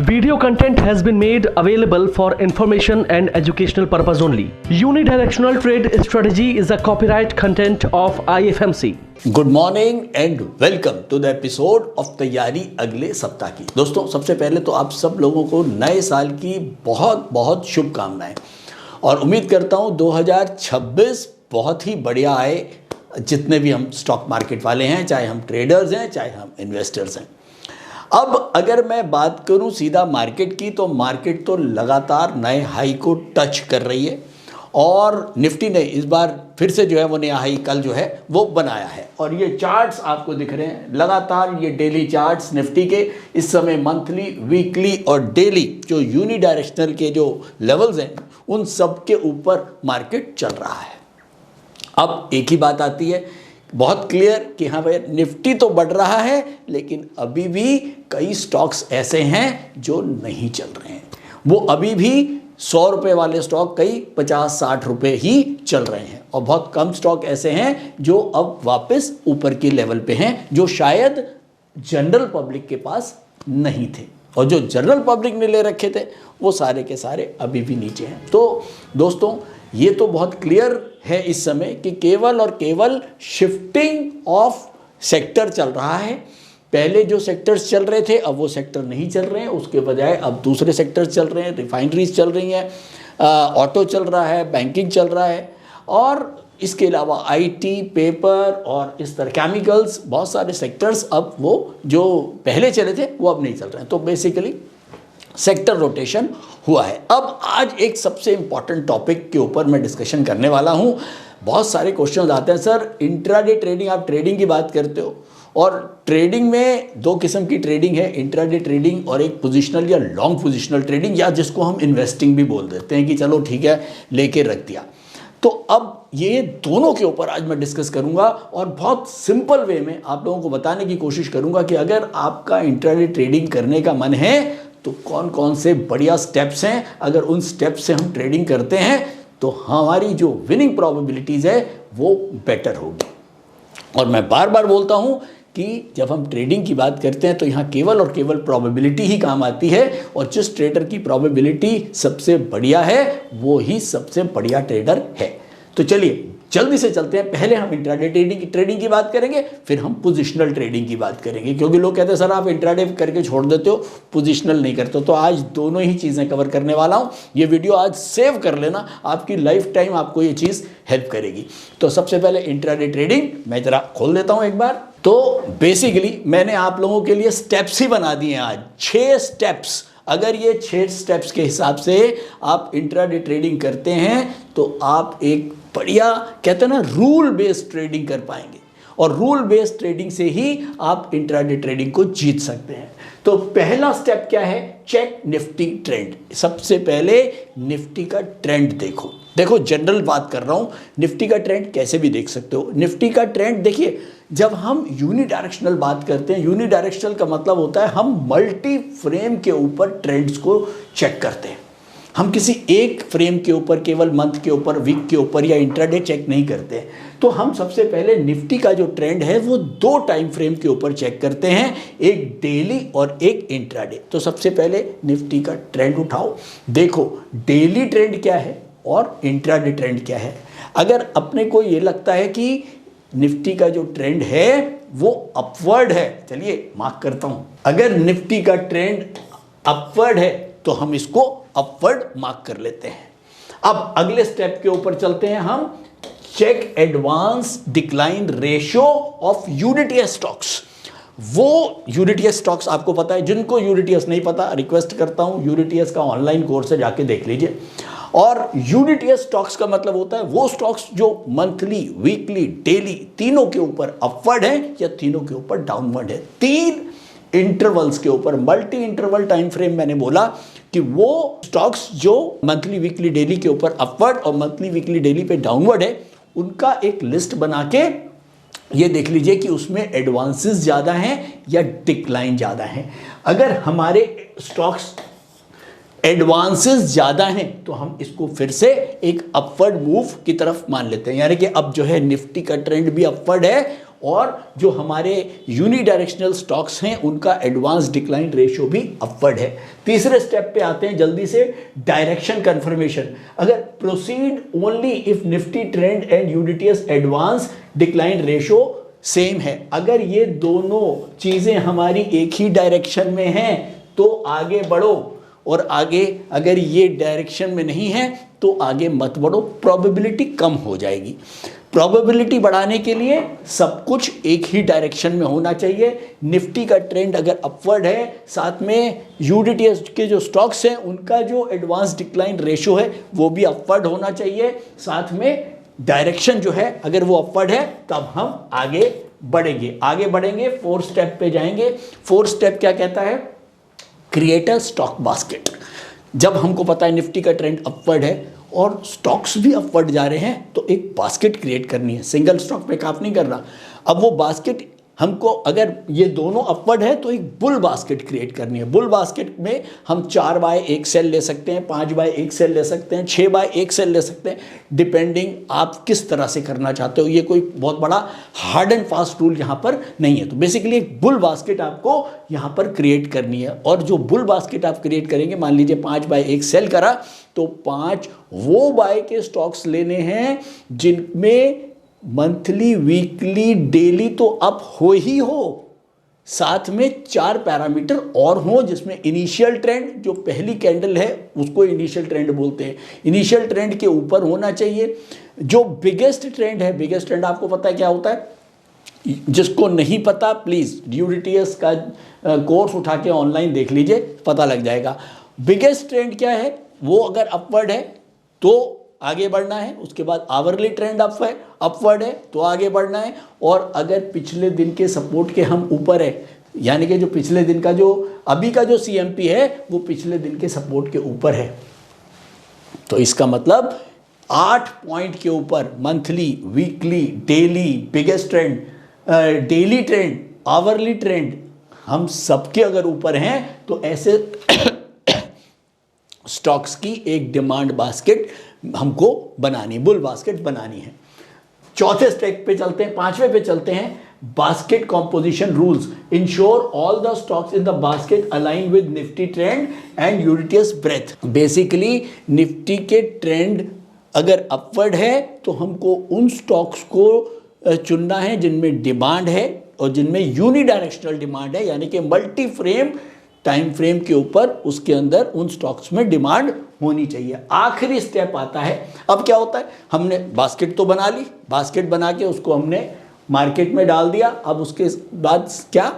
Video content has been made available for information and educational purpose only. Unidirectional trade strategy is a copyright content of IFMC. Good morning and welcome to the episode of तैयारी अगले सप्ताह की। दोस्तों, सबसे पहले तो आप सब लोगों को नए साल की बहुत बहुत शुभकामनाएं और उम्मीद करता हूं 2026 बहुत ही बढ़िया आए। जितने भी हम स्टॉक मार्केट वाले हैं, चाहे हम ट्रेडर्स हैं, चाहे हम इन्वेस्टर्स हैं। अब अगर मैं बात करूं सीधा मार्केट की, तो मार्केट तो लगातार नए हाई को टच कर रही है और निफ्टी ने इस बार फिर से जो है वो नया हाई कल जो है वो बनाया है। और ये चार्ट्स आपको दिख रहे हैं लगातार, ये डेली चार्ट्स निफ्टी के इस समय मंथली, वीकली और डेली जो यूनिडायरेक्शनल के जो लेवल्स हैं उन सब के ऊपर मार्केट चल रहा है। अब एक ही बात आती है बहुत क्लियर कि हाँ भाई, निफ्टी तो बढ़ रहा है लेकिन अभी भी कई स्टॉक्स ऐसे हैं जो नहीं चल रहे हैं। वो अभी भी 100 रुपये वाले स्टॉक कई 50-60 रुपये ही चल रहे हैं और बहुत कम स्टॉक ऐसे हैं जो अब वापस ऊपर के लेवल पे हैं, जो शायद जनरल पब्लिक के पास नहीं थे। और जो जनरल पब्लिक ने ले रखे थे वो सारे के सारे अभी भी नीचे हैं। तो दोस्तों, ये तो बहुत क्लियर है इस समय कि केवल और केवल शिफ्टिंग ऑफ सेक्टर चल रहा है। पहले जो सेक्टर्स चल रहे थे अब वो सेक्टर नहीं चल रहे हैं, उसके बजाय अब दूसरे सेक्टर्स चल रहे हैं। रिफाइनरीज चल रही हैं, ऑटो चल रहा है, बैंकिंग चल रहा है और इसके अलावा आईटी, पेपर और इस तरह केमिकल्स, बहुत सारे सेक्टर्स अब वो जो पहले चले थे वो अब नहीं चल रहे हैं। तो बेसिकली सेक्टर रोटेशन हुआ है। अब आज एक सबसे इंपॉर्टेंट टॉपिक के ऊपर मैं डिस्कशन करने वाला हूं। बहुत सारे क्वेश्चन आते हैं, सर इंट्राडे ट्रेडिंग, आप ट्रेडिंग की बात करते हो और ट्रेडिंग में दो किस्म की ट्रेडिंग है, इंट्राडे ट्रेडिंग और एक पोजिशनल या लॉन्ग पोजिशनल ट्रेडिंग, या जिसको हम इन्वेस्टिंग भी बोल देते हैं कि चलो ठीक है लेके रख दिया। तो अब ये दोनों के ऊपर आज मैं डिस्कस करूंगा और बहुत सिंपल वे में आप लोगों को बताने की कोशिश करूंगा कि अगर आपका इंट्राडे ट्रेडिंग करने का मन है तो कौन कौन से बढ़िया स्टेप्स हैं। अगर उन स्टेप्स से हम ट्रेडिंग करते हैं तो हमारी जो विनिंग प्रोबेबिलिटीज़ है वो बेटर होगी। और मैं बार बार बोलता हूं कि जब हम ट्रेडिंग की बात करते हैं तो यहाँ केवल और केवल प्रोबेबिलिटी ही काम आती है और जिस ट्रेडर की प्रोबेबिलिटी सबसे बढ़िया है वो ही सबसे बढ़िया ट्रेडर है। तो चलिए जल्दी से चलते हैं। पहले हम इंट्राडे ट्रेडिंग की बात करेंगे, फिर हम पोजिशनल ट्रेडिंग की बात करेंगे, क्योंकि लोग कहते हैं सर आप इंट्राडे करके छोड़ देते हो, पोजिशनल नहीं करते हो। तो आज दोनों ही चीज़ें कवर करने वाला हूँ। ये वीडियो आज सेव कर लेना, आपकी लाइफ टाइम आपको ये चीज़ हेल्प करेगी। तो सबसे पहले इंट्राडे ट्रेडिंग मैं जरा खोल देता हूँ एक बार। तो बेसिकली मैंने आप लोगों के लिए स्टेप्स ही बना दिए हैं आज, 6 स्टेप्स। अगर ये 6 स्टेप्स के हिसाब से आप इंट्राडे ट्रेडिंग करते हैं तो आप एक बढ़िया, कहते हैं ना, रूल बेस्ड ट्रेडिंग कर पाएंगे और रूल बेस्ड ट्रेडिंग से ही आप इंट्राडे ट्रेडिंग को जीत सकते हैं। तो पहला स्टेप क्या है? Check Nifty trend. सबसे पहले निफ्टी का ट्रेंड देखो जनरल बात कर रहा हूं, निफ्टी का ट्रेंड कैसे भी देख सकते हो। निफ्टी का ट्रेंड देखिए, जब हम यूनिडायरेक्शनल बात करते हैं, यूनिडायरेक्शनल का मतलब होता है हम मल्टी फ्रेम के ऊपर ट्रेंड्स को चेक करते हैं। हम किसी एक फ्रेम के ऊपर, केवल मंथ के ऊपर, वीक के ऊपर या इंट्राडे चेक नहीं करते हैं। तो हम सबसे पहले निफ्टी का जो ट्रेंड है वो 2 टाइम फ्रेम के ऊपर चेक करते हैं, एक डेली और एक इंट्राडे। तो सबसे पहले निफ्टी का ट्रेंड उठाओ, देखो डेली ट्रेंड क्या है और इंट्राडे ट्रेंड क्या है। अगर अपने को ये लगता है कि निफ्टी का जो ट्रेंड है वो अपवर्ड है, चलिए मार्क करता हूं, अगर निफ्टी का ट्रेंड अपवर्ड है तो हम इसको अपवर्ड मार्क कर लेते हैं। अब अगले स्टेप के ऊपर चलते हैं हम, check advance decline ratio of यूनिटीएस स्टॉक्स। वो यूनिटीएस स्टॉक्स आपको पता है, जिनको यूनिटीएस नहीं पता रिक्वेस्ट करता हूं यूनिटीएस का ऑनलाइन कोर्स है, जाके देख लीजिए। और यूनिटीएस स्टॉक्स का मतलब होता है वो स्टॉक्स जो मंथली, वीकली, डेली तीनों के ऊपर अपवर्ड है या तीनों के ऊपर डाउनवर्ड है। 3 इंटरवल्स के ऊपर, मल्टी इंटरवल टाइम फ्रेम मैंने बोला कि वो स्टॉक्स जो मंथली, वीकली, डेली के ऊपर अपवर्ड और मंथली, वीकली, डेली पे डाउनवर्ड है, उनका एक लिस्ट बना के ये देख लीजिए कि उसमें एडवांसेस ज़्यादा हैं या डिक्लाइन ज़्यादा हैं। अगर हमारे स्टॉक्स एडवांसेस ज़्यादा हैं तो हम इसको फिर से एक अपवर्ड मूव की तरफ मान लेते हैं, यानी कि अब जो है निफ्टी का ट्रेंड भी अपवर्ड है और जो हमारे यूनिडायरेक्शनल स्टॉक्स हैं उनका एडवांस डिक्लाइन रेशियो भी अपवर्ड है। तीसरे स्टेप पे आते हैं जल्दी से, डायरेक्शन कंफर्मेशन। अगर proceed only if Nifty trend and UDTS advance decline ratio same है। अगर ये दोनों चीजें हमारी एक ही डायरेक्शन में हैं तो आगे बढ़ो, और आगे अगर ये डायरेक्शन में नहीं है तो आगे मत बढ़ो, प्रोबेबिलिटी कम हो जाएगी। प्रोबेबिलिटी बढ़ाने के लिए सब कुछ एक ही डायरेक्शन में होना चाहिए। निफ्टी का ट्रेंड अगर अपवर्ड है, साथ में यूडीटीएस के जो स्टॉक्स हैं उनका जो एडवांस डिक्लाइन रेशियो है वो भी अपवर्ड होना चाहिए, साथ में डायरेक्शन जो है अगर वो अपवर्ड है तब हम आगे बढ़ेंगे। फोर्थ स्टेप पे जाएंगे। फोर्थ स्टेप क्या कहता है? Create a stock basket. जब हमको पता है निफ्टी का ट्रेंड अपवर्ड है और स्टॉक्स भी अपवर्ड जा रहे हैं तो एक बास्केट क्रिएट करनी है, सिंगल स्टॉक पे काम नहीं करना। अब वो बास्केट हमको, अगर ये दोनों अपवर्ड है तो एक बुल बास्केट क्रिएट करनी है। बुल बास्केट में हम 4 बाय 1 सेल ले सकते हैं, 5 बाय 1 सेल ले सकते हैं, 6 बाय 1 सेल ले सकते हैं, डिपेंडिंग आप किस तरह से करना चाहते हो। ये कोई बहुत बड़ा हार्ड एंड फास्ट रूल यहाँ पर नहीं है। तो बेसिकली एक बुल बास्केट आपको यहाँ पर क्रिएट करनी है, और जो बुल बास्केट आप क्रिएट करेंगे, मान लीजिए 5 बाय 1 सेल करा तो 5 वो बाय के स्टॉक्स लेने हैं जिनमें मंथली, वीकली, डेली तो अप हो ही हो, साथ में 4 पैरामीटर और हो, जिसमें इनिशियल ट्रेंड, जो पहली कैंडल है उसको इनिशियल ट्रेंड बोलते हैं, इनिशियल ट्रेंड के ऊपर होना चाहिए। जो बिगेस्ट ट्रेंड है, बिगेस्ट ट्रेंड आपको पता है क्या होता है? जिसको नहीं पता प्लीज यूडीटीएस का कोर्स उठा के ऑनलाइन देख लीजिए, पता लग जाएगा। बिगेस्ट ट्रेंड क्या है? वो अगर अपवर्ड है तो आगे बढ़ना है, उसके बाद आवरली ट्रेंड अपवर्ड है तो आगे बढ़ना है, और अगर पिछले दिन के सपोर्ट के हम ऊपर है, यानी कि जो पिछले दिन का, जो अभी का जो सीएमपी है वो पिछले दिन के सपोर्ट के ऊपर है, तो इसका मतलब 8 पॉइंट के ऊपर monthly, weekly, daily, biggest trend, daily trend, hourly trend, हम सबके अगर ऊपर हैं तो ऐसे स्टॉक्स की एक डिमांड बास्केट हमको बनानी, बुल बास्केट बनानी है। चौथे स्टेप पे चलते हैं, 5वें पे चलते हैं, basket composition rules. Ensure all the stocks in the basket align with Nifty trend and UDTS breadth. Basically Nifty के ट्रेंड अगर अपवर्ड है तो हमको उन स्टॉक्स को चुनना है जिनमें डिमांड है और जिनमें यूनिडायरेक्शनल डिमांड है, यानी कि मल्टी फ्रेम टाइम फ्रेम के ऊपर उसके अंदर उन स्टॉक्स में डिमांड होनी चाहिए। आखिरी स्टेप आता है, अब क्या होता है? हमने बास्केट तो बना ली, बास्केट बना के उसको हमने मार्केट में डाल दिया। अब उसके बाद क्या?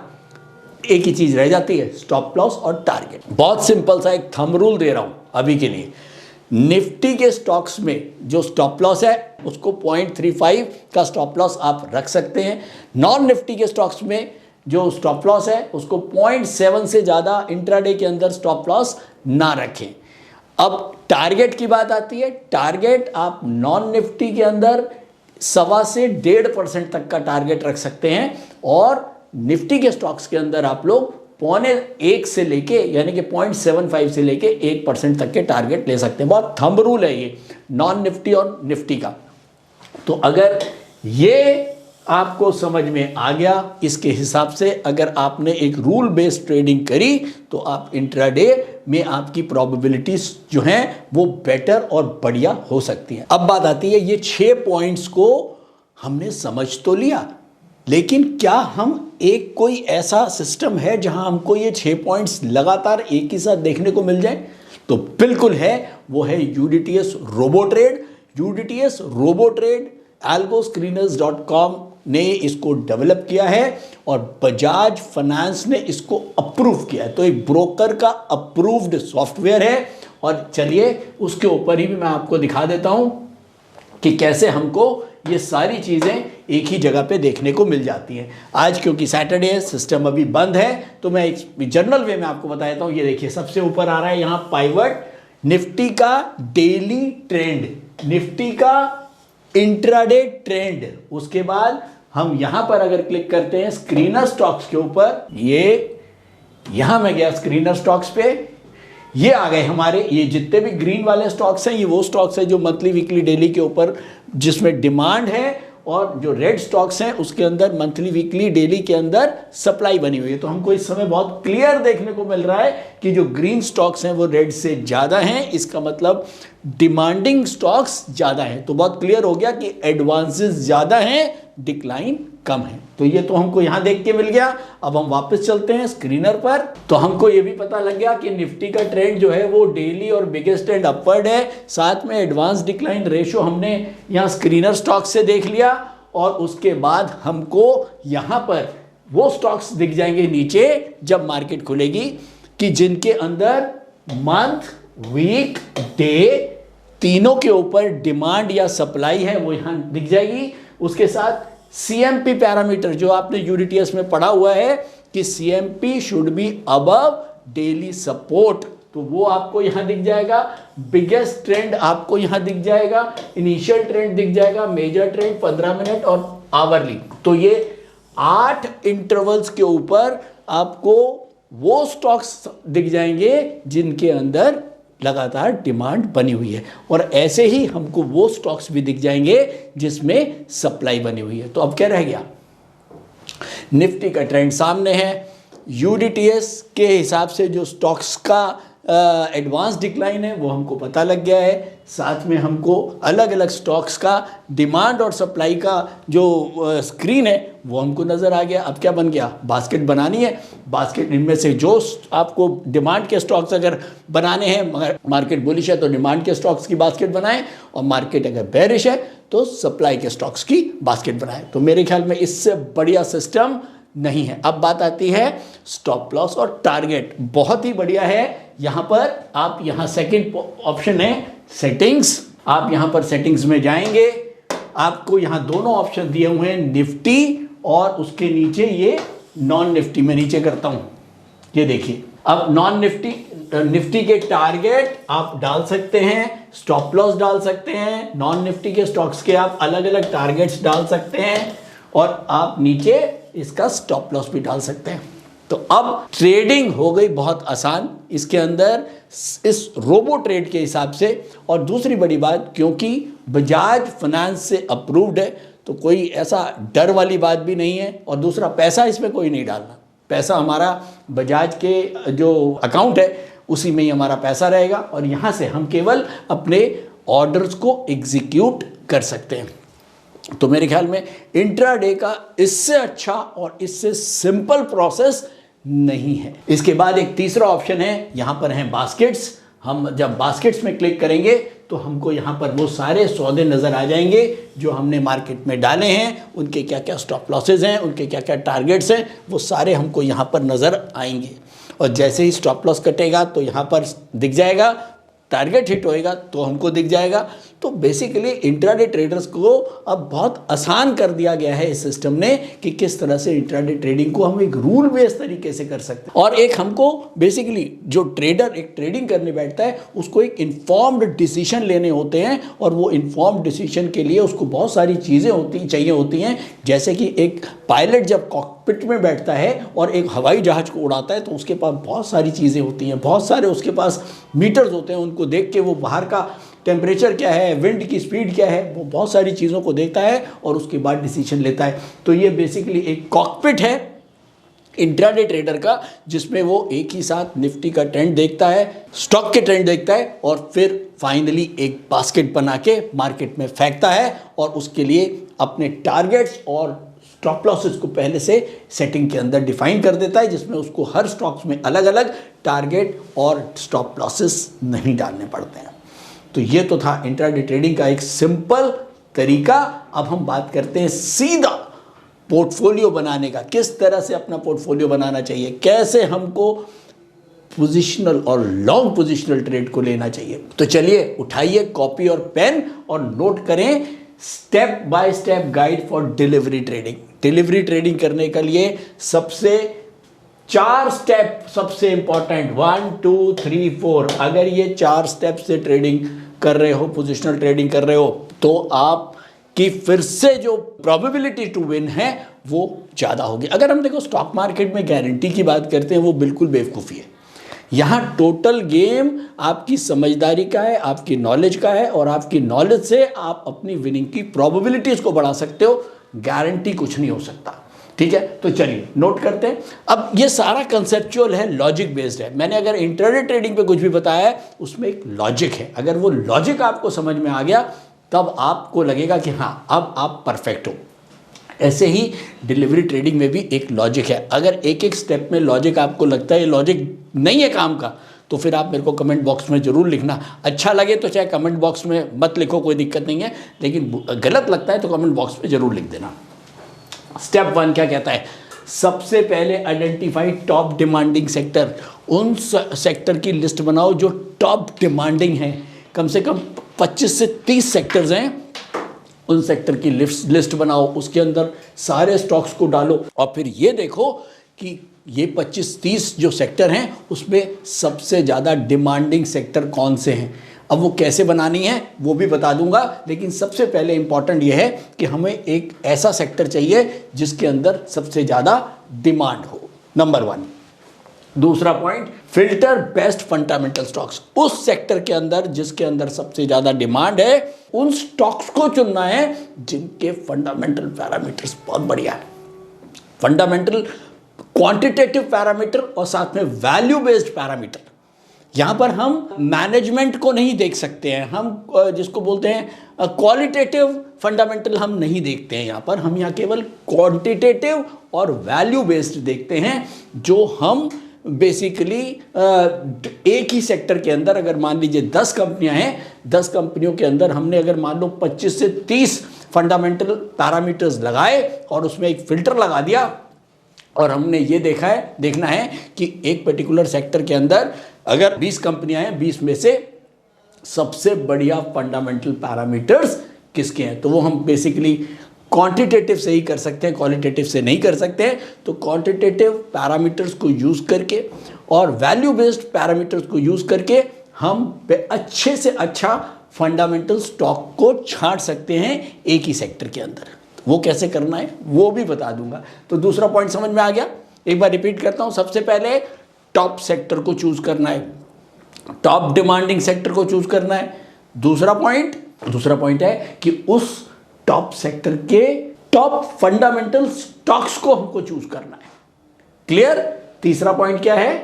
एक ही चीज रह जाती है, स्टॉप लॉस और टारगेट। बहुत सिंपल सा एक थंब रूल दे रहा हूं अभी के लिए। निफ्टी के स्टॉक्स में जो स्टॉप लॉस है उसको 0.35 का स्टॉप लॉस आप रख सकते हैं। नॉन निफ्टी के स्टॉक्स में जो स्टॉप लॉस है उसको 0.7 से ज़्यादा इंट्राडे के अंदर स्टॉप लॉस ना रखें। अब टारगेट की बात आती है। टारगेट आप नॉन निफ्टी के अंदर 1.25 से 1.5% तक का टारगेट रख सकते हैं, और निफ्टी के स्टॉक्स के अंदर आप लोग 0.1 से लेके, यानी कि 0.75 से लेके 1% तक के टारगेट ले सकते हैं। बहुत थंब रूल है ये नॉन निफ्टी और निफ्टी का। तो अगर ये आपको समझ में आ गया, इसके हिसाब से अगर आपने एक रूल बेस्ड ट्रेडिंग करी तो आप इंट्राडे में आपकी प्रोबेबिलिटीज जो हैं वो बेटर और बढ़िया हो सकती हैं। अब बात आती है, ये 6 पॉइंट्स को हमने समझ तो लिया, लेकिन क्या हम एक कोई ऐसा सिस्टम है जहां हमको ये 6 पॉइंट्स लगातार एक ही साथ देखने को मिल जाए? तो बिल्कुल है, वो है UDTS robo trade. UDTS robo trade algoscreeners.com ने इसको डेवलप किया है और बजाज फाइनेंस ने इसको अप्रूव किया है। तो एक ब्रोकर का अप्रूव्ड सॉफ्टवेयर है, और चलिए उसके ऊपर ही भी मैं आपको दिखा देता हूं कि कैसे हमको ये सारी चीज़ें एक ही जगह पे देखने को मिल जाती हैं। आज क्योंकि सैटरडे है, सिस्टम अभी बंद है, तो मैं एक जनरल वे में आपको बता देता हूँ। ये देखिए सबसे ऊपर आ रहा है यहाँ पाइवट, निफ्टी का डेली ट्रेंड, निफ्टी का इंट्राडे ट्रेंड। उसके बाद हम यहां पर अगर क्लिक करते हैं स्क्रीनर स्टॉक्स के ऊपर, ये यहां मैं गया स्क्रीनर स्टॉक्स पे, ये आ गए हमारे, ये जितने भी ग्रीन वाले स्टॉक्स हैं ये वो स्टॉक्स हैं जो मंथली, वीकली, डेली के ऊपर जिसमें डिमांड है और जो रेड स्टॉक्स हैं उसके अंदर मंथली, वीकली, डेली के अंदर सप्लाई बनी हुई है। तो हमको इस समय बहुत क्लियर देखने को मिल रहा है कि जो ग्रीन स्टॉक्स हैं वो रेड से ज़्यादा हैं, इसका मतलब डिमांडिंग स्टॉक्स ज़्यादा हैं। तो बहुत क्लियर हो गया कि एडवांसेस ज़्यादा हैं, डिक्लाइन कम है। तो ये तो हमको यहां देख के मिल गया। अब हम वापस चलते हैं स्क्रीनर पर। तो हमको ये भी पता लग गया कि निफ्टी का ट्रेंड जो है वो डेली और बिगेस्ट ट्रेंड अपवर्ड है। साथ में एडवांस डिक्लाइन रेशियो हमने यहां स्क्रीनर स्टॉक से देख लिया। और उसके बाद हमको यहां पर वो स्टॉक्स दिख जाएंगे नीचे जब मार्केट खुलेगी कि जिनके अंदर मंथ, वीक, डे तीनों के ऊपर डिमांड या सप्लाई है, वो यहां दिख जाएगी। उसके साथ CMP पैरामीटर जो आपने यूडीटीएस में पढ़ा हुआ है कि CMP should be above daily support, तो वो आपको यहां दिख जाएगा। बिगेस्ट ट्रेंड आपको यहां दिख जाएगा, इनिशियल ट्रेंड दिख जाएगा, मेजर ट्रेंड 15 मिनट और आवरली। तो ये 8 इंटरवल्स के ऊपर आपको वो स्टॉक्स दिख जाएंगे जिनके अंदर लगातार डिमांड बनी हुई है, और ऐसे ही हमको वो स्टॉक्स भी दिख जाएंगे जिसमें सप्लाई बनी हुई है। तो अब क्या रह गया, निफ्टी का ट्रेंड सामने है, यूडीटीएस के हिसाब से जो स्टॉक्स का एडवांस डिक्लाइन है वो हमको पता लग गया है। साथ में हमको अलग अलग स्टॉक्स का डिमांड और सप्लाई का जो स्क्रीन है वो हमको नज़र आ गया। अब क्या बन गया, बास्केट बनानी है। बास्केट इनमें से जो आपको डिमांड के स्टॉक्स अगर बनाने हैं, मार्केट बुलिश है तो डिमांड के स्टॉक्स की बास्केट बनाएं, और मार्केट अगर बेरिश है तो सप्लाई के स्टॉक्स की बास्केट बनाएं। तो मेरे ख्याल में इससे बढ़िया सिस्टम नहीं है। अब बात आती है स्टॉप लॉस और टारगेट। बहुत ही बढ़िया है। यहां पर आप यहां सेकंड ऑप्शन है सेटिंग्स। आप यहां पर सेटिंग्स में जाएंगे, आपको यहां दोनों ऑप्शन दिए हुए हैं, निफ्टी और उसके नीचे ये नॉन निफ्टी। मैं नीचे करता हूं, ये देखिए। अब नॉन निफ्टी, निफ्टी के टारगेट आप डाल सकते हैं, स्टॉप लॉस डाल सकते हैं, नॉन निफ्टी के स्टॉक्स के आप अलग अलग टारगेट्स डाल सकते हैं, और आप नीचे इसका स्टॉप लॉस भी डाल सकते हैं। तो अब ट्रेडिंग हो गई बहुत आसान इसके अंदर इस रोबो ट्रेड के हिसाब से। और दूसरी बड़ी बात, क्योंकि बजाज फाइनेंस से अप्रूव्ड है तो कोई ऐसा डर वाली बात भी नहीं है। और दूसरा, पैसा इसमें कोई नहीं डालना, पैसा हमारा बजाज के जो अकाउंट है उसी में ही हमारा पैसा रहेगा, और यहाँ से हम केवल अपने ऑर्डर्स को एग्जीक्यूट कर सकते हैं। तो मेरे ख्याल में इंट्राडे का इससे अच्छा और इससे सिंपल प्रोसेस नहीं है। इसके बाद एक तीसरा ऑप्शन है, यहाँ पर हैं बास्केट्स। हम जब बास्केट्स में क्लिक करेंगे तो हमको यहाँ पर वो सारे सौदे नज़र आ जाएंगे जो हमने मार्केट में डाले हैं, उनके क्या क्या स्टॉप लॉसेज हैं, उनके क्या क्या टारगेट्स हैं, वो सारे हमको यहाँ पर नज़र आएंगे। और जैसे ही स्टॉप लॉस कटेगा तो यहाँ पर दिख जाएगा, टारगेट हिट होएगा तो हमको दिख जाएगा। तो बेसिकली इंट्राडे ट्रेडर्स को अब बहुत आसान कर दिया गया है इस सिस्टम ने कि किस तरह से इंट्राडे ट्रेडिंग को हम एक रूल बेस्ड तरीके से कर सकते हैं। और एक हमको बेसिकली जो ट्रेडर एक ट्रेडिंग करने बैठता है उसको एक इन्फॉर्म्ड डिसीजन लेने होते हैं, और वो इन्फॉर्म्ड डिसीजन के लिए उसको बहुत सारी चीज़ें चाहिए होती हैं। जैसे कि एक पायलट जब कॉकपिट में बैठता है और एक हवाई जहाज़ को उड़ाता है तो उसके पास बहुत सारी चीज़ें होती हैं, बहुत सारे उसके पास मीटर्स होते हैं, उनको देख के वो बाहर का टेम्परेचर क्या है, विंड की स्पीड क्या है, वो बहुत सारी चीज़ों को देखता है और उसके बाद डिसीजन लेता है। तो ये बेसिकली एक कॉकपिट है इंट्राडे ट्रेडर का, जिसमें वो एक ही साथ निफ्टी का ट्रेंड देखता है, स्टॉक के ट्रेंड देखता है, और फिर फाइनली एक बास्केट बना के मार्केट में फेंकता है, और उसके लिए अपने टारगेट्स और स्टॉप लॉसेस को पहले से सेटिंग के अंदर डिफाइन कर देता है, जिसमें उसको हर स्टॉक्स में अलग अलग टारगेट और स्टॉप लॉसेस नहीं डालने पड़ते हैं। तो ये तो था इंट्राडे ट्रेडिंग का एक सिंपल तरीका। अब हम बात करते हैं सीधा पोर्टफोलियो बनाने का, किस तरह से अपना पोर्टफोलियो बनाना चाहिए, कैसे हमको पोजिशनल और लॉन्ग पोजिशनल ट्रेड को लेना चाहिए। तो चलिए उठाइए कॉपी और पेन और नोट करें step by step guide for delivery trading. Delivery trading करने के लिए सबसे 4 स्टेप सबसे इंपॉर्टेंट, 1 2 3 4। अगर ये 4 स्टेप से ट्रेडिंग कर रहे हो, पोजिशनल ट्रेडिंग कर रहे हो, तो आप कि फिर से जो प्रोबेबिलिटी टू विन है वो ज़्यादा होगी। अगर हम देखो स्टॉक मार्केट में गारंटी की बात करते हैं वो बिल्कुल बेवकूफ़ी है, यहाँ टोटल गेम आपकी समझदारी का है, आपकी नॉलेज का है, और आपकी नॉलेज से आप अपनी विनिंग की प्रोबेबिलिटीज को बढ़ा सकते हो। गारंटी कुछ नहीं हो सकता, ठीक है। तो चलिए नोट करते हैं। अब ये सारा कंसेप्चुअल है, लॉजिक बेस्ड है। मैंने अगर इंट्राडे ट्रेडिंग पे कुछ भी बताया है उसमें एक लॉजिक है। अगर वो लॉजिक आपको समझ में आ गया तब आपको लगेगा कि हाँ अब आप परफेक्ट हो। ऐसे ही डिलीवरी ट्रेडिंग में भी एक लॉजिक है। अगर एक एक स्टेप में लॉजिक आपको लगता है ये लॉजिक नहीं है काम का, तो फिर आप मेरे को कमेंट बॉक्स में ज़रूर लिखना। अच्छा लगे तो चाहे कमेंट बॉक्स में मत लिखो, कोई दिक्कत नहीं है, लेकिन गलत लगता है तो कमेंट बॉक्स में ज़रूर लिख देना। स्टेप 1 क्या कहता है? सबसे पहले आइडेंटिफाई टॉप डिमांडिंग सेक्टर। उन सेक्टर की लिस्ट बनाओ जो टॉप डिमांडिंग है। कम से कम 25 से 30 सेक्टर्स हैं, उन सेक्टर की लिस्ट बनाओ, उसके अंदर सारे स्टॉक्स को डालो और फिर ये देखो कि ये 25-30 जो सेक्टर हैं उसमें सबसे ज़्यादा डिमांडिंग सेक्टर कौन से हैं। अब वो कैसे बनानी है वो भी बता दूंगा, लेकिन सबसे पहले इंपॉर्टेंट ये है कि हमें एक ऐसा सेक्टर चाहिए जिसके अंदर सबसे ज़्यादा डिमांड हो, नंबर 1। दूसरा point, filter best fundamental stocks. उस सेक्टर के अंदर जिसके अंदर सबसे ज़्यादा डिमांड है उन स्टॉक्स को चुनना है जिनके फंडामेंटल पैरामीटर्स बहुत बढ़िया है। फंडामेंटल, क्वांटिटेटिव पैरामीटर और साथ में वैल्यू बेस्ड पैरामीटर। यहां पर हम मैनेजमेंट को नहीं देख सकते हैं, हम जिसको बोलते हैं क्वालिटेटिव फंडामेंटल हम नहीं देखते हैं। यहां पर हम यहाँ केवल क्वांटिटेटिव और वैल्यू बेस्ड देखते हैं, जो हम बेसिकली एक ही सेक्टर के अंदर अगर मान लीजिए 10 कंपनियां हैं, 10 कंपनियों के अंदर हमने अगर मान लो 25 से 30 फंडामेंटल पैरामीटर्स लगाए और उसमें एक फिल्टर लगा दिया और हमने ये देखना है कि एक पर्टिकुलर सेक्टर के अंदर अगर 20 कंपनियां हैं, 20 में से सबसे बढ़िया फंडामेंटल पैरामीटर्स किसके हैं, तो वो हम बेसिकली क्वांटिटेटिव से ही कर सकते हैं, क्वालिटेटिव से नहीं कर सकते हैं। तो क्वांटिटेटिव पैरामीटर्स को यूज़ करके और वैल्यू बेस्ड पैरामीटर्स को यूज़ करके हम अच्छे से अच्छा फंडामेंटल स्टॉक को छांट सकते हैं एक ही सेक्टर के अंदर। वो कैसे करना है वो भी बता दूंगा। तो दूसरा पॉइंट समझ में आ गया, एक बार रिपीट करता हूँ। सबसे पहले टॉप सेक्टर को चूज करना है, टॉप डिमांडिंग सेक्टर को चूज करना है। दूसरा पॉइंट है कि उस टॉप सेक्टर के टॉप फंडामेंटल स्टॉक्स को हमको चूज करना है। क्लियर? तीसरा पॉइंट क्या है?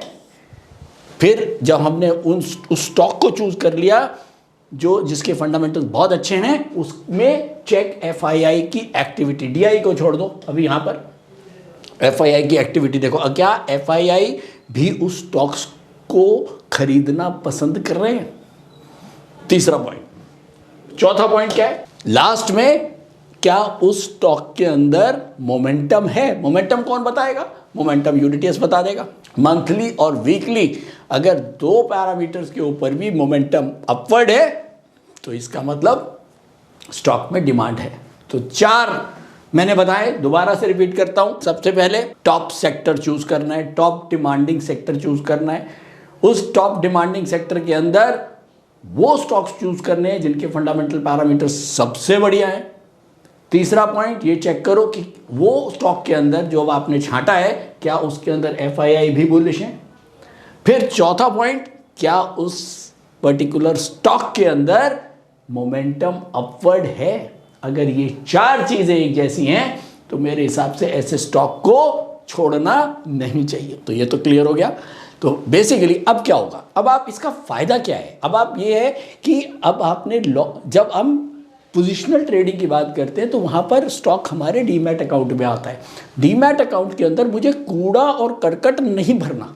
फिर जब हमने उस स्टॉक को चूज कर लिया जो जिसके फंडामेंटल्स बहुत अच्छे हैं, उसमें चेक एफआईआई की एक्टिविटी, डीआई को छोड़ दो अभी, यहां पर एफआईआई की एक्टिविटी देखो। क्या एफआईआई भी उस स्टॉक्स को खरीदना पसंद कर रहे हैं? तीसरा पॉइंट। चौथा पॉइंट क्या है? लास्ट में क्या उस स्टॉक के अंदर मोमेंटम है? मोमेंटम कौन बताएगा? मोमेंटम यूनिटीएस बता देगा। मंथली और वीकली अगर 2 पैरामीटर्स के ऊपर भी मोमेंटम अपवर्ड है तो इसका मतलब स्टॉक में डिमांड है। तो 4 मैंने बताए, दोबारा से रिपीट करता हूं। सबसे पहले टॉप सेक्टर चूज करना है, टॉप डिमांडिंग सेक्टर चूज करना है। उस टॉप डिमांडिंग सेक्टर के अंदर वो स्टॉक्स चूज करने हैं जिनके फंडामेंटल पैरामीटर सबसे बढ़िया है। तीसरा पॉइंट ये चेक करो कि वो स्टॉक के अंदर जो आपने छांटा है क्या उसके अंदर एफआईआई भी बुलिश है। फिर चौथा पॉइंट, क्या उस पर्टिकुलर स्टॉक के अंदर मोमेंटम अपवर्ड है। अगर ये 4 चीजें एक जैसी हैं तो मेरे हिसाब से ऐसे स्टॉक को छोड़ना नहीं चाहिए। तो ये तो क्लियर हो गया। तो बेसिकली अब क्या होगा, अब आप इसका फायदा क्या है? अब आप ये है कि अब आपने जब हम पोजिशनल ट्रेडिंग की बात करते हैं तो वहाँ पर स्टॉक हमारे डीमैट अकाउंट में आता है। डीमैट अकाउंट के अंदर मुझे कूड़ा और करकट नहीं भरना।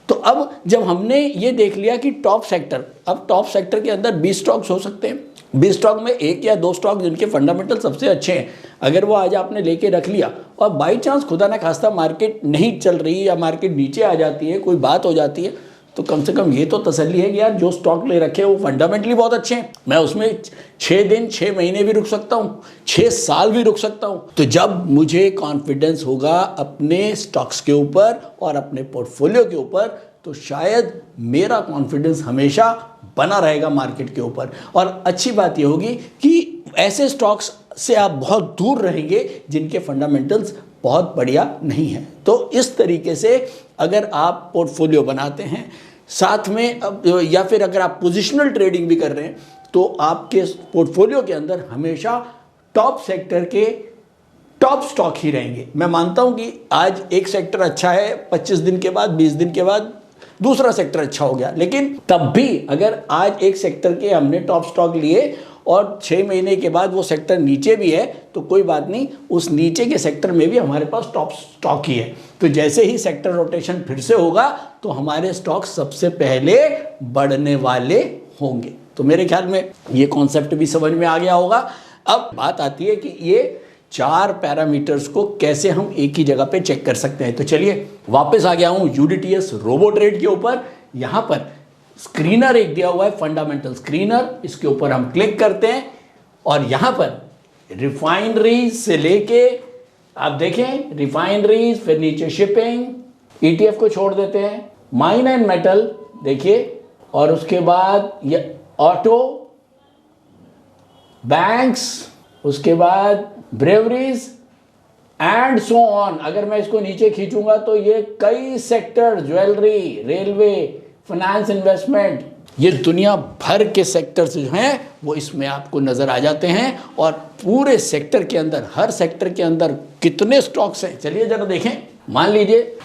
तो अब जब हमने ये देख लिया कि टॉप सेक्टर, अब टॉप सेक्टर के अंदर 20 स्टॉक्स हो सकते हैं। 20 स्टॉक में 1 या 2 स्टॉक जिनके फंडामेंटल सबसे अच्छे हैं, अगर वो आज आपने लेके रख लिया और बाई चांस खुदा ना खास्ता मार्केट नहीं चल रही या मार्केट नीचे आ जाती है, कोई बात हो जाती है, तो कम से कम ये तो तसल्ली है कि यार जो स्टॉक ले रखे हैं वो फंडामेंटली बहुत अच्छे हैं। मैं उसमें 6 दिन 6 महीने भी रुक सकता हूँ, 6 साल भी रुक सकता हूँ। तो जब मुझे कॉन्फिडेंस होगा अपने स्टॉक्स के ऊपर और अपने पोर्टफोलियो के ऊपर, तो शायद मेरा कॉन्फिडेंस हमेशा बना रहेगा मार्केट के ऊपर। और अच्छी बात यह होगी कि ऐसे स्टॉक्स से आप बहुत दूर रहेंगे जिनके फंडामेंटल्स बहुत बढ़िया नहीं है। तो इस तरीके से अगर आप पोर्टफोलियो बनाते हैं साथ में या फिर अगर आप पोजिशनल ट्रेडिंग भी कर रहे हैं तो आपके पोर्टफोलियो के अंदर हमेशा टॉप सेक्टर के टॉप स्टॉक ही रहेंगे। मैं मानता हूं कि आज एक सेक्टर अच्छा है, 25 दिन के बाद 20 दिन के बाद दूसरा सेक्टर अच्छा हो गया, लेकिन तब भी अगर आज एक सेक्टर के हमने टॉप स्टॉक लिए और 6 महीने के बाद वो सेक्टर नीचे भी है तो कोई बात नहीं, उस नीचे के सेक्टर में भी हमारे पास टॉप स्टॉक ही है। तो जैसे ही सेक्टर रोटेशन फिर से होगा तो हमारे स्टॉक सबसे पहले बढ़ने वाले होंगे। तो मेरे ख्याल में ये कॉन्सेप्ट भी समझ में आ गया होगा। अब बात आती है कि ये 4 पैरामीटर्स को कैसे हम एक ही जगह पे चेक कर सकते हैं। तो चलिए वापस आ गया हूं यूडीटीएस रोबो ट्रेड के ऊपर। यहां पर स्क्रीनर एक दिया हुआ है, फंडामेंटल स्क्रीनर, इसके ऊपर हम क्लिक करते हैं और यहां पर रिफाइनरीज से लेके आप देखें रिफाइनरीज, फिर नीचे शिपिंग, ईटीएफ को छोड़ देते हैं, माइन एंड मेटल देखिए, और उसके बाद ये ऑटो, बैंक्स, उसके बाद ब्रेवरीज एंड सो ऑन। अगर मैं इसको नीचे खींचूंगा तो ये कई sector, jewellery, railway, finance, investment, ये दुनिया भर के सेक्टर्स जो हैं वो इसमें आपको नजर आ जाते हैं। और पूरे सेक्टर के अंदर, हर सेक्टर के अंदर कितने स्टॉक्स हैं चलिए जरा देखें। मान लीजिए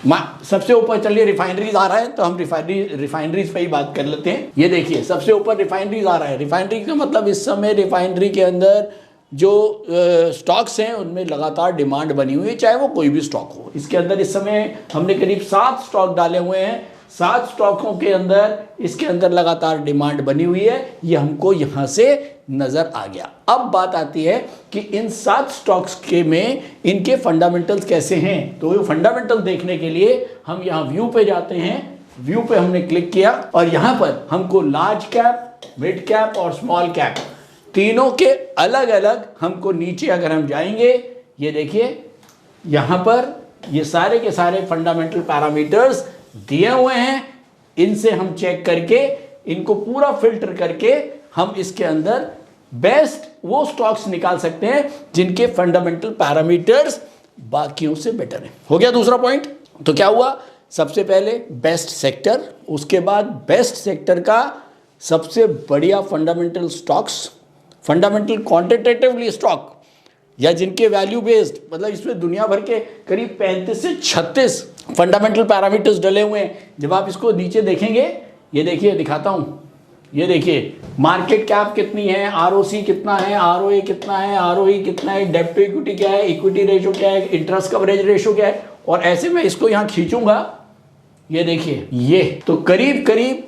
सबसे ऊपर चलिए रिफाइनरीज आ रहा है तो हम रिफाइनरीज पे ही बात कर लेते हैं। ये देखिए सबसे ऊपर रिफाइनरीज आ रहा है। रिफाइनरी का मतलब इस समय रिफाइनरी के अंदर जो स्टॉक्स हैं उनमें लगातार डिमांड बनी हुई है, चाहे वो कोई भी स्टॉक हो। इसके अंदर इस समय हमने करीब 7 स्टॉक डाले हुए हैं। 7 स्टॉकों के अंदर इसके अंदर लगातार डिमांड बनी हुई है, ये हमको यहां से नजर आ गया। अब बात आती है कि इन 7 स्टॉक्स के में इनके फंडामेंटल्स कैसे हैं। तो ये फंडामेंटल देखने के लिए हम यहां व्यू पे जाते हैं। व्यू पे हमने क्लिक किया और यहां पर हमको लार्ज कैप, मिड कैप और स्मॉल कैप तीनों के अलग अलग हमको नीचे अगर हम जाएंगे, ये देखिए यहां पर ये सारे के सारे फंडामेंटल पैरामीटर्स दिए हुए हैं। इनसे हम चेक करके इनको पूरा फिल्टर करके हम इसके अंदर बेस्ट वो स्टॉक्स निकाल सकते हैं जिनके फंडामेंटल पैरामीटर्स बाकियों से बेटर हैं। हो गया दूसरा पॉइंट। तो क्या हुआ, सबसे पहले बेस्ट सेक्टर, उसके बाद बेस्ट सेक्टर का सबसे बढ़िया fundamental stocks, fundamental quantitatively stock या जिनके वैल्यू बेस्ड, मतलब इसमें दुनिया भर के करीब 35 से 36 फंडामेंटल पैरामीटर्स डले हुए हैं। जब आप इसको नीचे देखेंगे, ये देखिए दिखाता हूं, ये देखिए मार्केट कैप कितनी है, आरओसी कितना है, आरओए कितना है, आरओई कितना है, डेब्ट टू इक्विटी क्या है, इक्विटी रेशो क्या है, इंटरेस्ट कवरेज रेशो क्या है। और ऐसे में इसको यहां खींचूंगा, ये देखिए ये तो करीब करीब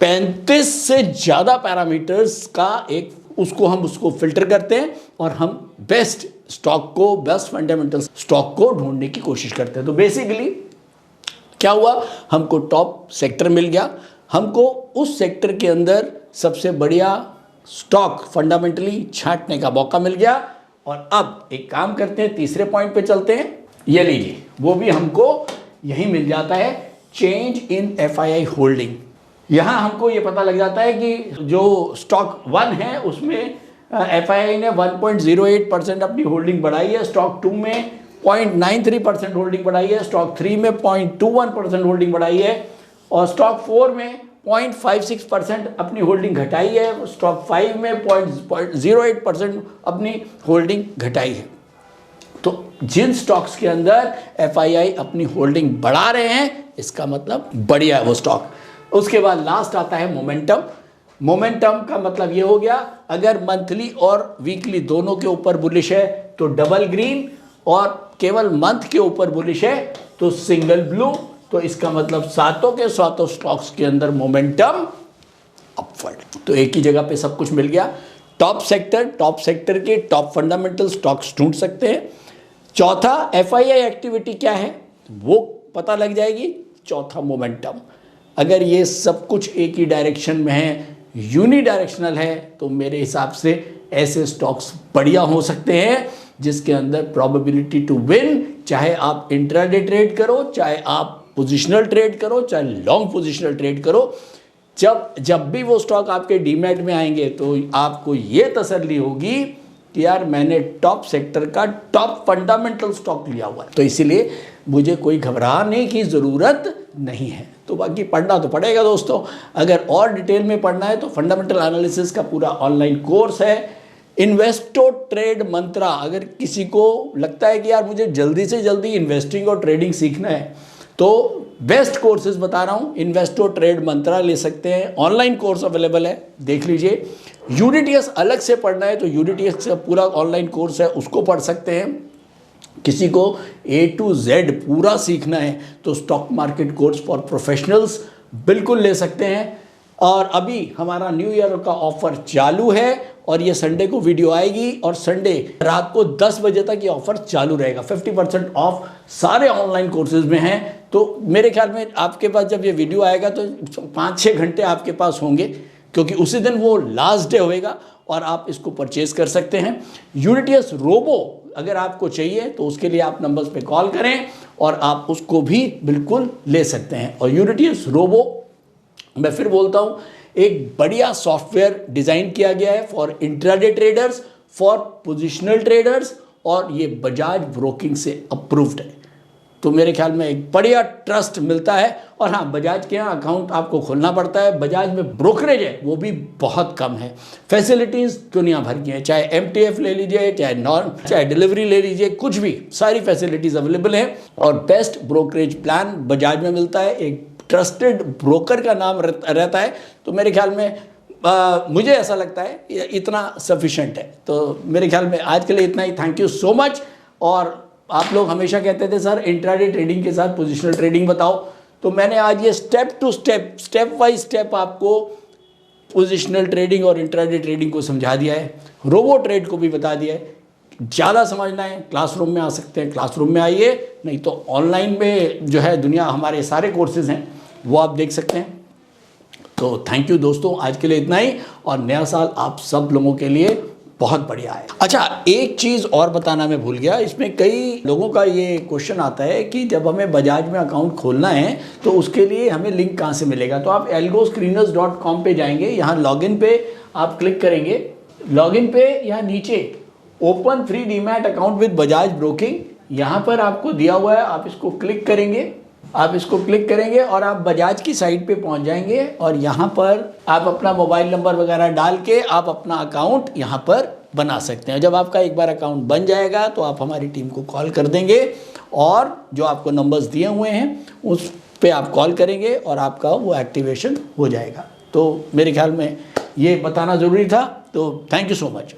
35 से ज्यादा पैरामीटर्स का एक उसको फिल्टर करते हैं और हम बेस्ट स्टॉक को, बेस्ट फंडामेंटल स्टॉक को ढूंढने की कोशिश करते हैं। तो बेसिकली क्या हुआ, हमको टॉप सेक्टर मिल गया, हमको उस सेक्टर के अंदर सबसे बढ़िया स्टॉक फंडामेंटली छांटने का मौका मिल गया। और अब एक काम करते हैं, तीसरे पॉइंट पे चलते हैं। ये लीजिए, वो भी हमको यही मिल जाता है, चेंज इन एफआईआई होल्डिंग। यहां हमको ये पता लग जाता है कि जो स्टॉक 1 है उसमें एफआईआई ने 1.08% अपनी होल्डिंग बढ़ाई है, स्टॉक 2 में 0.93% होल्डिंग बढ़ाई है, स्टॉक 3 में 0.21% होल्डिंग बढ़ाई है और स्टॉक 4 में 0.56% अपनी होल्डिंग घटाई है, स्टॉक 5 में 0.08% अपनी होल्डिंग घटाई है। तो जिन स्टॉक्स के अंदर एफआईआई अपनी होल्डिंग बढ़ा रहे हैं इसका मतलब बढ़िया है वो स्टॉक। उसके बाद लास्ट आता है मोमेंटम। मोमेंटम का मतलब ये हो गया, अगर मंथली और वीकली दोनों के ऊपर बुलिश है तो डबल ग्रीन, और केवल मंथ के ऊपर बुलिश है तो सिंगल ब्लू। तो इसका मतलब सातों के सातों स्टॉक्स के अंदर मोमेंटम अपवर्ड। तो एक ही जगह पे सब कुछ मिल गया। टॉप सेक्टर के टॉप फंडामेंटल स्टॉक्स ढूंढ सकते हैं। चौथा एफआईआई एक्टिविटी क्या है वो पता लग जाएगी। चौथा मोमेंटम। अगर ये सब कुछ एक ही डायरेक्शन में है, यूनिडायरेक्शनल है, तो मेरे हिसाब से ऐसे स्टॉक्स बढ़िया हो सकते हैं जिसके अंदर प्रोबेबिलिटी टू विन, चाहे आप इंट्राडे ट्रेड करो, चाहे आप पोजिशनल ट्रेड करो, चाहे लॉन्ग पोजिशनल ट्रेड करो, जब भी वो स्टॉक आपके डीमैट में आएंगे तो आपको ये तसल्ली होगी कि यार मैंने टॉप सेक्टर का टॉप फंडामेंटल स्टॉक लिया हुआ है, तो इसीलिए मुझे कोई घबराने की ज़रूरत नहीं है। तो बाकी पढ़ना तो पड़ेगा दोस्तों। अगर और डिटेल में पढ़ना है तो फंडामेंटल एनालिसिस का पूरा ऑनलाइन कोर्स है, इन्वेस्टो ट्रेड मंत्रा। अगर किसी को लगता है कि यार मुझे जल्दी से जल्दी इन्वेस्टिंग और ट्रेडिंग सीखना है तो बेस्ट कोर्सेज बता रहा हूँ, इन्वेस्टो ट्रेड मंत्रा ले सकते हैं, ऑनलाइन कोर्स अवेलेबल है, देख लीजिए। यूडीटीएस अलग से पढ़ना है तो यूडीटीएस का पूरा ऑनलाइन कोर्स है, उसको पढ़ सकते हैं। किसी को A to Z पूरा सीखना है तो stock market course for professionals बिल्कुल ले सकते हैं। और अभी हमारा न्यू ईयर का ऑफर चालू है और ये संडे को वीडियो आएगी और संडे रात को 10 बजे तक ये ऑफर चालू रहेगा। 50% ऑफ सारे ऑनलाइन कोर्सेज में हैं। तो मेरे ख्याल में आपके पास जब ये वीडियो आएगा तो 5-6 घंटे आपके पास होंगे, क्योंकि उसी दिन वो लास्ट डे होएगा और आप इसको परचेज कर सकते हैं। यूडीटीएस रोबो अगर आपको चाहिए तो उसके लिए आप नंबर्स पे कॉल करें और आप उसको भी बिल्कुल ले सकते हैं। और यूडीटीएस रोबो मैं फिर बोलता हूँ एक बढ़िया सॉफ्टवेयर डिज़ाइन किया गया है for intraday traders, for positional traders, और ये बजाज ब्रोकिंग से अप्रूव्ड है। तो मेरे ख्याल में एक बढ़िया ट्रस्ट मिलता है। और हाँ, बजाज के यहाँ अकाउंट आपको खोलना पड़ता है, बजाज में ब्रोकरेज है वो भी बहुत कम है। फैसिलिटीज़ दुनिया भर की हैं, चाहे MTF ले लीजिए, चाहे डिलीवरी ले लीजिए, कुछ भी सारी फैसिलिटीज़ अवेलेबल हैं। और बेस्ट ब्रोकरेज प्लान बजाज में मिलता है, एक ट्रस्टेड ब्रोकर का नाम रहता है। तो मेरे ख्याल में मुझे ऐसा लगता है इतना सफिशेंट है। तो मेरे ख्याल में आज के लिए इतना ही। Thank you so much. और आप लोग हमेशा कहते थे सर इंट्राडे ट्रेडिंग के साथ पोजिशनल ट्रेडिंग बताओ, तो मैंने आज ये स्टेप बाय स्टेप आपको पोजिशनल ट्रेडिंग और इंट्राडे ट्रेडिंग को समझा दिया है, रोबो ट्रेड को भी बता दिया है। ज़्यादा समझना है क्लासरूम में आ सकते हैं, क्लासरूम में आइए, नहीं तो ऑनलाइन में जो है दुनिया हमारे सारे कोर्सेज हैं वो आप देख सकते हैं। तो थैंक यू दोस्तों, आज के लिए इतना ही। और नया साल आप सब लोगों के लिए बहुत बढ़िया है। अच्छा, एक चीज़ और बताना मैं भूल गया, इसमें कई लोगों का ये क्वेश्चन आता है कि जब हमें बजाज में अकाउंट खोलना है तो उसके लिए हमें लिंक कहाँ से मिलेगा। तो आप algoscreeners.com पे जाएंगे, यहाँ लॉगिन पे आप क्लिक करेंगे। लॉगिन पे यहाँ नीचे open free demat account with Bajaj broking, यहाँ पर आपको दिया हुआ है, आप इसको क्लिक करेंगे और आप बजाज की साइट पे पहुंच जाएंगे। और यहाँ पर आप अपना मोबाइल नंबर वगैरह डाल के आप अपना अकाउंट यहाँ पर बना सकते हैं। जब आपका एक बार अकाउंट बन जाएगा तो आप हमारी टीम को कॉल कर देंगे और जो आपको नंबर्स दिए हुए हैं उस पे आप कॉल करेंगे और आपका वो एक्टिवेशन हो जाएगा। तो मेरे ख्याल में ये बताना ज़रूरी था। तो थैंक यू सो मच।